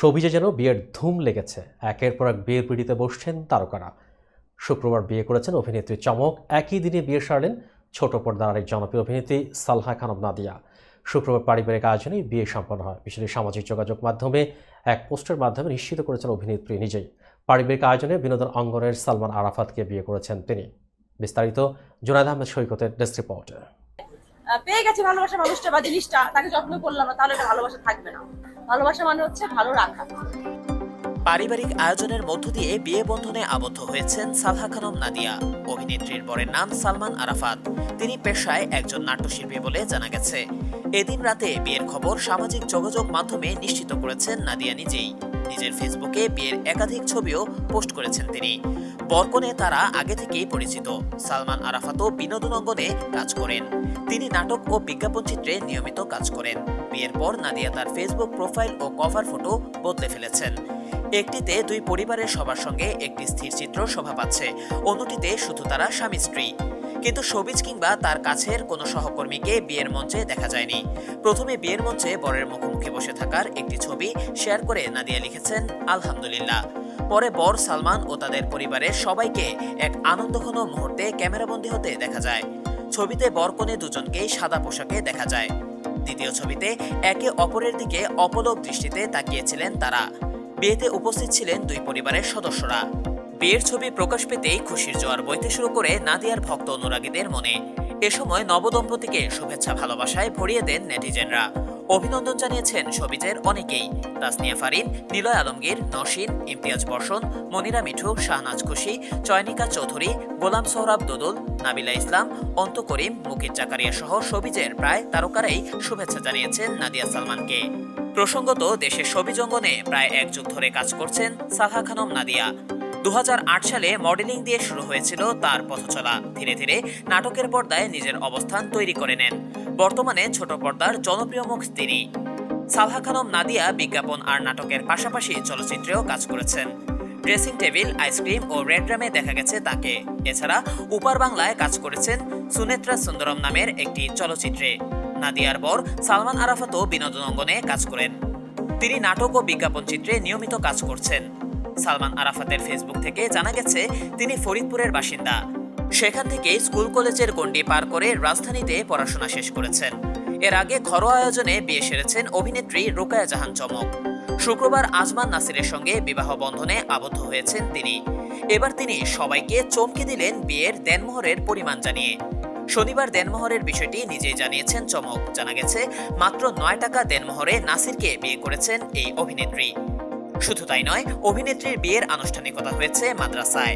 শোবিজে যেন বিয়ের ধুম লেগেছে। একের পর এক বিয়ের পিড়িতে বসছেন তারকারা। শুক্রবার বিয়ে করেছেন অভিনেত্রী চমক। একই দিনে বিয়ে সারলেন ছোট পর্দার আরেক জনপ্রিয় অভিনেত্রী সালহা খানম নাদিয়া। শুক্রবার পারিবারিক আয়োজনে বিয়ে সম্পন্ন হয়। বিষয়টি সামাজিক যোগাযোগ মাধ্যমে এক পোস্টের মাধ্যমে নিশ্চিত করেছেন অভিনেত্রী নিজেই। পারিবারিক আয়োজনে বিনোদন অঙ্গনের সালমান আরাফাতকে বিয়ে করেছেন তিনি। বিস্তারিত জুনায়েদ আহমেদ সৈকতের ডেস্ক রিপোর্টে। পেয়ে গেছি ভালোবাসা মানুষটা বা জিনিসটা, তাকে যত্ন করলাম না, তাহলে এটা ভালোবাসা থাকবে না। ভালোবাসা মানে হচ্ছে ভালো রাখা। পারিবারিক আয়োজনের মধ্য দিয়ে বিয়ে বন্ধনে আবদ্ধ হয়েছেন সালহা খানম নাদিয়া। অভিনেত্রীর বরের নাম সালমান আরাফাত। তিনি পেশায় একজন নাট্যশিল্পী বলে জানা গেছে। এদিন রাতে বিয়ের খবর সামাজিক যোগাযোগ মাধ্যমে নিশ্চিত করেছেন নাদিয়া নিজেই। নিজের ফেসবুকে বিয়ের একাধিক ছবিও পোস্ট করেছেন তিনি। বরকনে তারা আগে থেকেই পরিচিত। সালমান আরাফাতও বিনোদন অঙ্গনে কাজ করেন। তিনি নাটক ও বিজ্ঞাপন চিত্রে নিয়মিত কাজ করেন। বিয়ের পর নাদিয়া তার ফেসবুক প্রোফাইল ও কভার ফটো বদলে ফেলেছেন। একটিতে দুই পরিবারের সবার সঙ্গে একটি স্থির চিত্র শোভা পাচ্ছে, অন্যটিতে শুধু তারা স্বামী স্ত্রী। কিন্তু শোবিজ কিংবা তার কাছের কোনো সহকর্মীকে বিয়ের মঞ্চে দেখা যায়নি। প্রথমে বিয়ের মঞ্চে বরের মুখোমুখি বসে থাকার একটি ছবি শেয়ার করে নাদিয়া লিখেছেন আলহামদুলিল্লাহ। পরে বর সালমান ও তাদের পরিবারের সবাইকে এক আনন্দঘন মুহূর্তে ক্যামেরাবন্দী হতে দেখা যায়। ছবিতে বরকনে দুজনকেই সাদা পোশাকে দেখা যায়। দ্বিতীয় ছবিতে একে অপরের দিকে অপলক দৃষ্টিতে তাকিয়েছিলেন তারা। বিয়েতে উপস্থিত ছিলেন দুই পরিবারের সদস্যরা। বিয়ের ছবি প্রকাশ পেতেই খুশির জোয়ার বইতে শুরু করে নাদিয়ার ভক্ত অনুরাগীদের মনে। এ সময় নবদম্পতিকে শুভেচ্ছা ভালোবাসায় ভরিয়ে দেন নেটিজেনরা। অভিনন্দন জানিয়েছেন শোবিজের অনেকেই। তাসনিয়া ফারিন, নিলয় আলমগীর, নসীন, ইমতিয়াজ বর্ষণ, মনিরা মিঠু, শাহনাজ খুশি, চয়নিকা চৌধুরী, গোলাম সোহরাব দুদুল, নাবিলা ইসলাম, অন্ত করিম, মুকিত জাকারিয়া সহ শোবিজের প্রায় তারকারাই শুভেচ্ছা জানিয়েছেন নাদিয়া সালমানকে। প্রসঙ্গত, দেশের শোবিজ অঙ্গনে প্রায় এক যুগ ধরে কাজ করছেন সালহা খানম নাদিয়া। 2008 সালে মডেলিং দিয়ে শুরু হয়েছিল তার পথচলা। ধীরে ধীরে নাটকের পর্দায় নিজের অবস্থান তৈরি করে নেন। বর্তমানে ছোট পর্দার জনপ্রিয় মুখ তিনি। সালহা খানম নাদিয়া বিজ্ঞাপন আর নাটকের পাশাপাশি চলচ্চিত্রেও কাজ করেছেন। ড্রেসিং টেবিল, আইসক্রিম ও রেড ড্রামে দেখা গেছে তাকে। এছাড়া উপার বাংলায় কাজ করেছেন সুনেত্রা সুন্দরম নামের একটি চলচ্চিত্রে। নাদিয়ার বর সালমান আরাফাতও বিনোদন অঙ্গনে কাজ করেন। তিনি নাটক ও বিজ্ঞাপন চিত্রে নিয়মিত কাজ করছেন। সালমান আরাফাতের ফেসবুক থেকে জানা গেছে তিনি ফরিদপুরের বাসিন্দা। সেখান থেকে স্কুল কলেজের গণ্ডি পার করে রাজধানীতে পড়াশোনা শেষ করেছেন। এর আগে ঘরোয়া আয়োজনে বিয়ে সেরেছেন অভিনেত্রী রোকায়া জাহান চমক। শুক্রবার আজমান নাসিরের সঙ্গে বিবাহ বন্ধনে আবদ্ধ হয়েছেন তিনি। এবার তিনি সবাইকে চমকে দিলেন বিয়ের দেনমোহরের পরিমাণ জানিয়ে। শনিবার দেনমোহরের বিষয়টি নিজেই জানিয়েছেন চমক। জানা গেছে মাত্র 9 টাকা দেনমোহরে নাসিরকে বিয়ে করেছেন এই অভিনেত্রী। শুধু তাই নয়, অভিনেত্রীর বিয়ের আনুষ্ঠানিকতা হয়েছে মাদ্রাসায়।